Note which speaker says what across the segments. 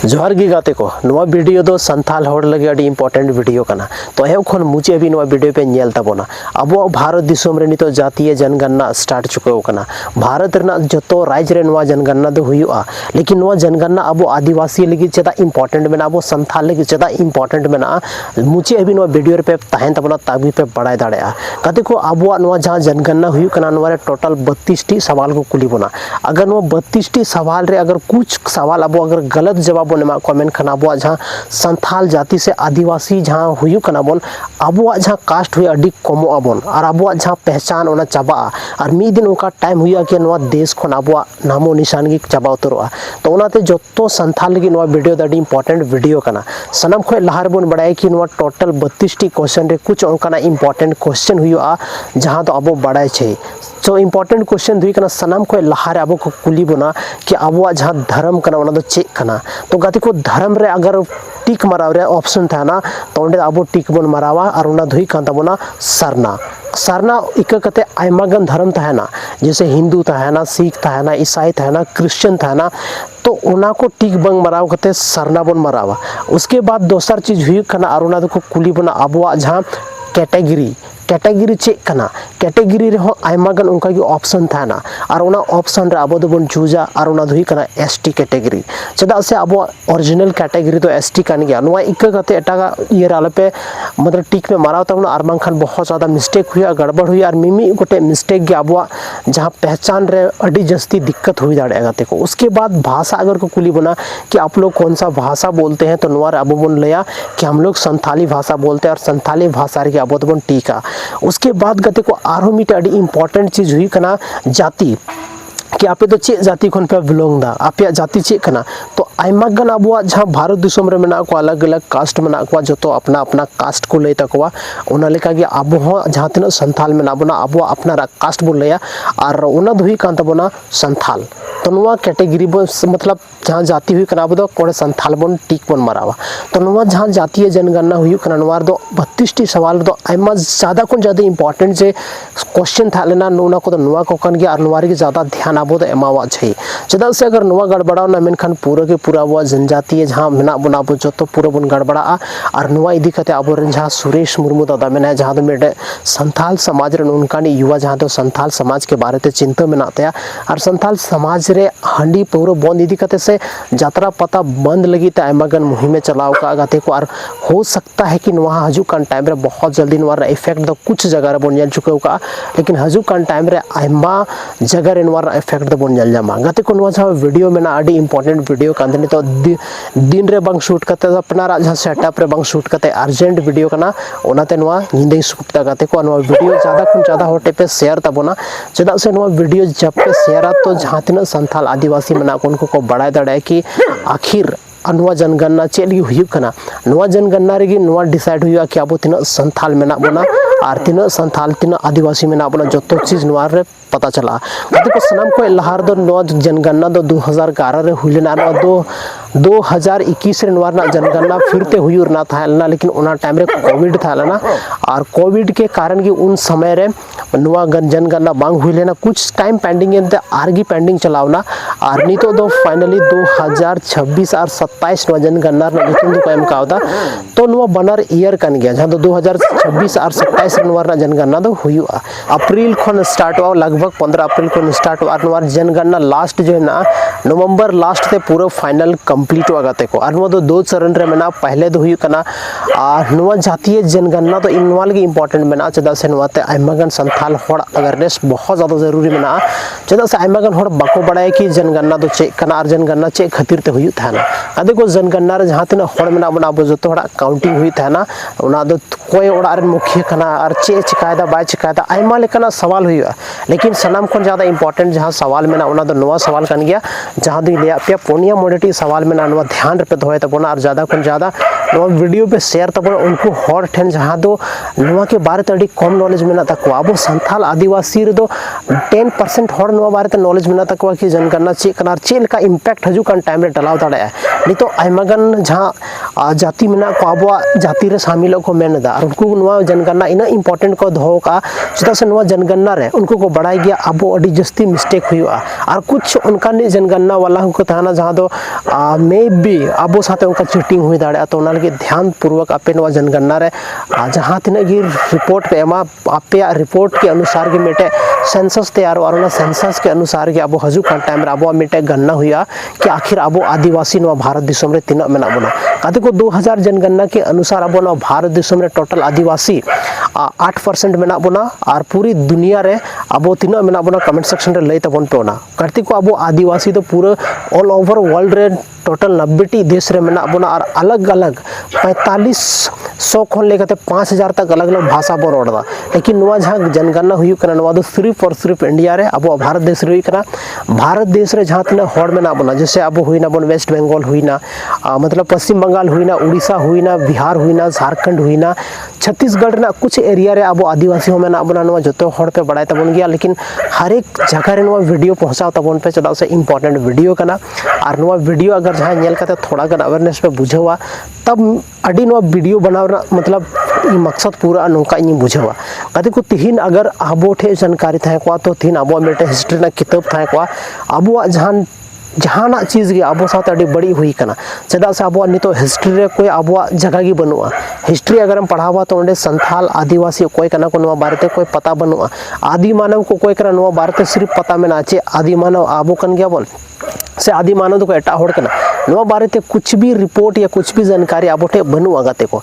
Speaker 1: जोहार गी गाते को नवा वीडियो दो संथाल होड़ लगे अड़ी इंपॉर्टेंट वीडियो कना तो एहब खन मुचे भी नवा वीडियो पे नेल तबोना अब भारत दिसोम रे नितो जातीय जनगणना स्टार्ट चुको कना भारत रेना जतो राज्य रे नवा जनगणना दो हुयुआ लेकिन नवा जनगणना अब आदिवासी लगी चेदा इंपॉर्टेंट मेना अब संथाल लगी चेदा इंपॉर्टेंट मेना मुचे भी नवा वीडियो पे तहन तबोना ताबी पे बड़ाय दाड़ेया गाते को अब नवा जहां जनगणना हुयु कना नवा रे टोटल 32 टी सवाल को कुली बोना अगर नवा 32 टी सवाल रे अगर कुछ सवाल अब अगर गलत जवाब कमेंट खाना अब जहाँ संथाल जाति से आदिवासी जहाँ हुयु कना बोन अब जहाँ कास्ट हुई अड़ी कमो अबन और अब जहाँ पहचान ओना चाबा और मिद दिन उनका टाइम हुआ कि नवा देश खन अब नामो निशान गी चाबा उतरोआ तो ओनाते जतो संथाल लगी नवा वीडियो द इंपॉर्टेंट वीडियो कना सनम खय लहार बोन बड़ाय कि नवा टोटल 32 टी क्वेश्चन रे कुछ ओनकाना इंपॉर्टेंट क्वेश्चन हुआ जहाँ तो अब बड़ाय छे तो इंपॉर्टेंट क्वेश्चन हुई कना सनम खय लहार अब को कुली बोना कि अब जहाँ धर्म कना ओना दो चेक कना तो गाते को धर्म रे अगर टिक मराव रे ऑप्शन था ना तो ओंडे अब टिक बोन मरावा और ओना धुई कान तबोना सरना सरना इक कते आयमागन धर्म था ना जैसे हिंदू था ना सिख था ना ईसाई था ना क्रिश्चियन था ना तो ओना को टिक बंग मराव कते सरना बोन मरावा उसके बाद दोसर चीज हुई कना और ओना को कुली बोना अब जहाँ कैटेगरी चेक कना कैटेगरी रे हो आयमागन उनका की ऑप्शन था ना और ओना ऑप्शन रे अब दोबन चूजा और ओना धुई कना एसटी कैटेगरी चदा से अब ओरिजिनल कैटेगरी तो एसटी कान गया नवा इक कते एटागा ईयर आले पे मतलब टिक में माराव तब और बांखान बहुत ज़्यादा मिस्टेक हुई गड़बड़ हुई और मिमी गोटे मिस्टेक के अब जहाँ पहचान रे अड़ी जस्ती दिक्कत हुई दाड़े गाते को उसके बाद भाषा अगर को कुली बना कि आप लोग कौन सा भाषा बोलते हैं तो नवा अब बोन लिया कि हम लोग संथाली भाषा बोलते हैं और संथाली भाषा रे अब बोन टीका उसके बाद गते को आरो मिटे अड़ी इंपॉर्टेंट चीज हुई कना जाति कि आपे तो चे जाति खन पे बिलोंग दा आपे जाति चे कना तो आयमागन अब जहाँ भारत दिसोम रे मेना को अलग अलग कास्ट मेना को जो तो अपना अपना कास्ट को ले तकवा ओना लेका कि अब हो जहाँ तीन संथाल में नाबना अब अपना कास्ट बोल लिया और ओना धुई कान तबना संथाल तो नवा कैटेगरी मतलब जहाँ जाति हुई कना दो कोड़े संथाल बन टिक बन मरावा तो नवा जहाँ जातीय जनगणना हुई कना नवा दो 32 टी सवाल दो आयमा ज़्यादा को ज़्यादा इंपॉर्टेंट जे क्वेश्चन था लेना नोना को तो नवा को कन गया और नवा के ज़्यादा ध्यान अब तो एमावा छे चदा से अगर नवा गड़बड़ाव ना मेनखान पूरा के पूरा वो जनजातीय जहाँ मेना बना अब जो तो पूरा बन गड़बड़ा और नवा इदी कते अब जहाँ सुरेश मुर्मू दादा मेना जहाँ तो मेरे संथाल समाज रे उनका युवा जहाँ तो संथाल समाज के बारे में चिंता मेनाते और संथाल समाज रे हांडी पूरा बंद इदी कते से यात्रा पता बंद लगी ते आयमागन मुहिम चलाव का गाते को और हो सकता है कि वहाँ हजू कान टाइम रे बहुत जल्दी नवा इफेक्ट दो कुछ जगह रे बन जल चुके का लेकिन हजू कान टाइम रे आयमा जगह रे नवा इफेक्ट दो बन जल जामा गाते को नवा जहाँ वीडियो में ना अड़ी इंपॉर्टेंट वीडियो कांदनी तो दिन रे बंग शूट करते अपना जहाँ सेटअप रे बंग शूट करते अर्जेंट वीडियो कना ओनाते नवा निंदे शूट ता गाते को नवा वीडियो ज़्यादा खुन ज़्यादा होटे पे शेयर तबोना चदा से नवा वीडियो जब पे शेयर तो जहाँ तीन संथाल आदिवासी मना उनको को बढ़ाई दाड़े कि आखिर नवा जनगणना चेली हुई कना नवा जनगणना रे नवा डिसाइड हुआ कि अब तीन संथाल मेना बना और तीन संथाल तीन आदिवासी मेना बना जो तो चीज नवा रे पता चला गते को सनम को लहार दो नवा जनगणना दो 2011 रे हुई लेना दो 2021 रे नवा जनगणना फिरते हुई ना था लेना लेकिन उना टाइम रे कोविड था लेना और कोविड के कारण की उन समय रे नवा जनगणना बांग हुई लेना कुछ टाइम पेंडिंग है आरगी पेंडिंग चलावना और नहीं तो फाइनली 2026 और 27 नवा जनगणना नुतुन दो एम का तो नवा बनर ईयर कन गया जहाँ तो 2026 और 27 नवा जनगणना दो हुआ अप्रैल खन स्टार्ट हुआ लगभग 15 अप्रैल को स्टार्ट हुआ नवा जनगणना लास्ट जो है ना नवंबर लास्ट ते पूरा फाइनल कंप्लीट हुआ गाते को और नवा दो चरण रे मेना पहले दो हुई कना और नवा जातीय जनगणना तो इनवाल के इंपॉर्टेंट मेना चदा से नवा ते आयमागन संथाल होड़ अवेयरनेस बहुत ज़्यादा जरूरी मेना चदा से आयमागन होड़ बाको बड़ाय कि जनगणना दो चेक कना और जनगणना चेक खातिर ते हुई था ना अदे को जनगणना रे जहाँ तीन होड़ मेना बना अब जो तो काउंटिंग हुई था ना उना दो कोई ओड़ा रे मुखिया कना और चे चिकायदा बाय चिकायदा आयमा लेकना सवाल हुआ लेकिन सनाम खन ज़्यादा इंपॉर्टेंट जहाँ सवाल मेना उना दो नवा सवाल कन गया जहाँ दो लिया पे पुनिया मोडेटी सवाल मेना नवा ध्यान पे दोहे तबना और ज़्यादा खन ज़्यादा नवा वीडियो पे शेयर तब उनको हर ठेन जहाँ दो नवा के बारे में कम नॉलेज मेना तकवा अब संथाल आदिवासी रे दो 10% हर नवा बारे में नॉलेज मेना तकवा कि जनगणना चेक कना चेल का इम्पैक्ट हजू कान टाइम रे डलाव दाड़े नहीं तो आयमागन जहाँ जाति मेना को आबो जाति रे शामिल को मेनदा और उनको नवा जनगणना इन इंपॉर्टेंट को दोहो का चेदा से नवा जनगणना रे उनको को बड़ाई गया आबो अडी जस्ती मिस्टेक हुआ और कुछ उनका ने जनगणना वाला को थाना जहां दो मे बी आबो साथे उनका चीटिंग हुई दाड़े तो उना लगे ध्यान पूर्वक आपे नवा जनगणना रे जहां तिना गी रिपोर्ट पे एमा आपे रिपोर्ट के अनुसार के मेटे सेंसस तैयार और सेंसस के अनुसार के अब हजू टाइम अब मिट्टे गणना हुआ कि आखिर अब आदिवासी भारत दिसम रे तीना मेना बना कते को 2000 जनगणना के अनुसार अब भारत दिसम रे टोटल आदिवासी 8% मेना बना और पूरी दुनिया रे अब तीना मेना बना कमेंट सेक्शन रे लई तबन पे ओना करती को अब आदिवासी तो पूरा ऑल ओवर वर्ल्ड रे टोटल 90 देश रे मेना बना और अलग अलग 4500 खन लेकर 5000 तक अलग अलग भाषा बन रोड़ा लेकिन नवा जहां जनगणना हुई कना नवा दो सिर्फ और सिर्फ इंडिया रे अब भारत देश रे हुई कना भारत देश रे जहां तना हड़ में ना बना जैसे अब हुई ना बन वेस्ट बंगाल हुई ना मतलब पश्चिम बंगाल हुई ना उड़ीसा हुई ना बिहार हुई ना झारखंड हुई ना छत्तीसगढ़ ना कुछ एरिया रे अब आदिवासी में ना बना नवा जतो हड़ पे बड़ाई तबन गया लेकिन हर एक जगह रे नवा वीडियो पहुंचाओ तबन पे चदा से इंपॉर्टेंट वीडियो कना और नवा वीडियो अगर जहां नेल कते थोड़ा गन अवेयरनेस पे बुझावा तब अडी नवा वीडियो बनावना मतलब मकसद पूरा नौका इन बुझावा कते को तिहिन अगर आबो ठे जानकारी थाए को तो थिन आबो मेटे हिस्ट्री ना किताब थाए को आबो जहाना चीज के आबो साथ अडी बड़ी हुई कना चदा से आबो नितो हिस्ट्री रे कोई आबो जगह की बनुआ हिस्ट्री अगर हम पढ़ावा तो ओंडे संथाल आदिवासी कोई कना को नवा बारे कोई पता बनुआ आदि मानव को कोई कना नवा बारे सिर्फ पता में नाचे आदि मानव आबो कन गया बोल से आदि मानव तो को एटा होड़ कना नवा बारे कुछ भी रिपोर्ट या कुछ भी जानकारी आबो ठे बनुआ गाते को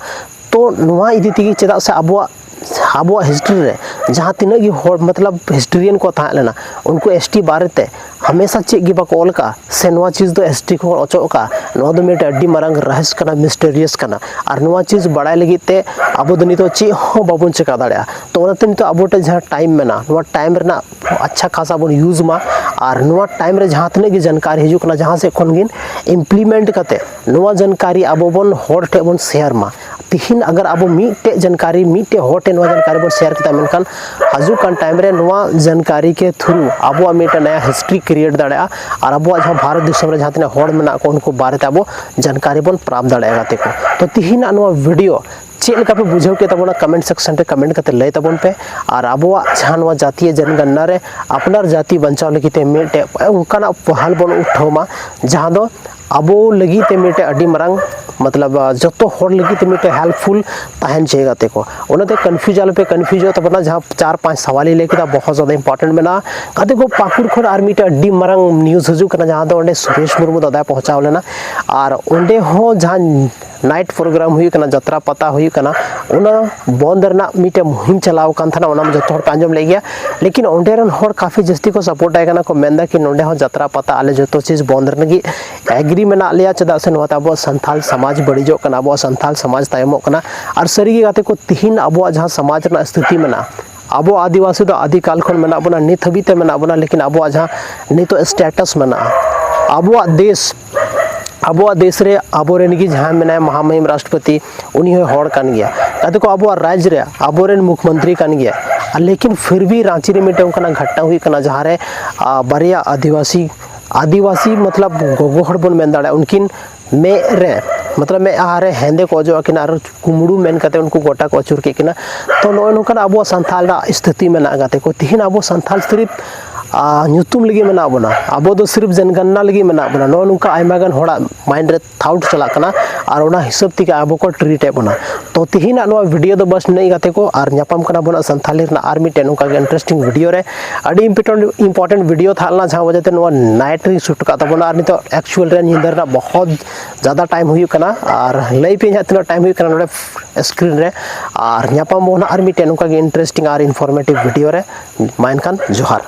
Speaker 1: तो नवा इदी तिगी चदा से आबो हिस्ट्री रे जहां तिना गी मतलब हिस्ट्रियन को था लेना उनको एसटी बारे ते हमेशा चेक गी बाको ऑल का से नवा चीज दो एसटी को ओचो का नवा दो मेट अड्डी मरंग रहस्य कना मिस्टीरियस कना और नवा चीज बड़ाई लगी ते आबो दनी तो चे हो बाबुन चेका दाड़या तो ओनते तो आबो टे जहां टाइम में ना नवा टाइम रे ना अच्छा खासा बन यूज मा और नवा टाइम रे जहां तने गी जानकारी हिजु कना जहां से कोनगिन इम्प्लीमेंट कते नवा जानकारी आबो बन होड़ टे बन शेयर मा तिहिन अगर अब मीटे जानकारी मीटे होटे नवा जानकारी बन शेयर करता मेनखान हजू कान टाइम रे नवा जानकारी के थ्रू अब मीटे नया हिस्ट्री क्रिएट दाड़ा और अब जहां भारत दिसम रे जहां तना होड़ मेना को उनको बारे अब जानकारी बन प्राप्त दाड़ा गाते को तो तिहिन नवा वीडियो चेक लेका पे बुझाव के तबना कमेंट सेक्शन रे कमेंट करते लय तबन पे और अब जहां नवा जातीय जनगणना रे अपनार जाति बंचाव लगी ते मीटे उनका पहल बन उठावमा जहां दो अब लगी ते मीटे अड्डी मरंग मतलब जो होड़ लगी ते मीटे हेल्पफुल तहन चाहिए गाते को उन्होंने कन्फ्यूज आल पे कन्फ्यूज हो तब ना जहाँ 4-5 सवाल लेके बहुत ज़्यादा इंपॉर्टेंट में गाते को पाकुड़ खोर और मीटे अड्डी मरंग न्यूज़ हजू करना जहाँ दो सुरेश मुर्मू दादा पहुँचाव लेना और उन्डे हो जहाँ नाइट प्रोग्राम हुई कना जत्रा पता हुई कना उना बंद रना मीटे मुहिम चलाव कान थाना उना जो हर आंजम ले गया लेकिन ओंडेरन हर काफी जस्ती को सपोर्ट आए कना को मेंदा कि नोंडे हो जत्रा पता आले जो चीज बंद रनगी एग्री मेना लिया चदा से नोता अब संथाल समाज बड़ीजो कना अब संथाल समाज तायमो कना और सरीगी गाते को तिहिन अब जहां समाज रना स्थिति मेना अब आदिवासी तो आदिकाल खन मेना बना नित हबीते मेना बना लेकिन अब जहां नितो स्टेटस मेना अब देश अब देश रे अब रेनगी जहां मेना महामहिम राष्ट्रपति उनी होड़ कान गया कते को अब राज्य रे अब रेन मुख्यमंत्री कान गया लेकिन फिर भी रांची रे मिटे उनका घटना हुई कना जहां रे बरिया आदिवासी मतलब गोगो हड़ बन मेन दाड़ा उनकिन में रे मतलब मैं आरे हेंदे को जो किना कुमड़ू मेन कते उनको गोटा को अचुर के किना तो नो नोकन अब संथाल स्थिति में ना गाते को तिहिन अब संथाल सिर्फ ᱧᱩᱛᱩᱢ लगी मेना बना अब दो सिर्फ जनगणना लगी मेना बना नो नुका आयमागन होड़ा माइंड रे थाउट चला कना और ओना हिसाब ती अब को ट्रीट है बना तो तिहिना नो वीडियो दो बस नहीं गाते को और ᱧᱟᱯᱟᱢ कना बना संथाली ना आर्मी टे नुका इंटरेस्टिंग वीडियो रे अडी इंपॉर्टेंट वीडियो थालना जहां वजह ते नो नाइट री शूट का तबना और नितो एक्चुअल रे निंदर ना बहुत ज्यादा टाइम हुई कना और लई पे तना टाइम हुई कना नोडे स्क्रीन रे और ᱧᱟᱯᱟᱢ बना आर्मी टे नुका इंटरेस्टिंग और इन्फॉर्मेटिव वीडियो रे माइन खान जोहार।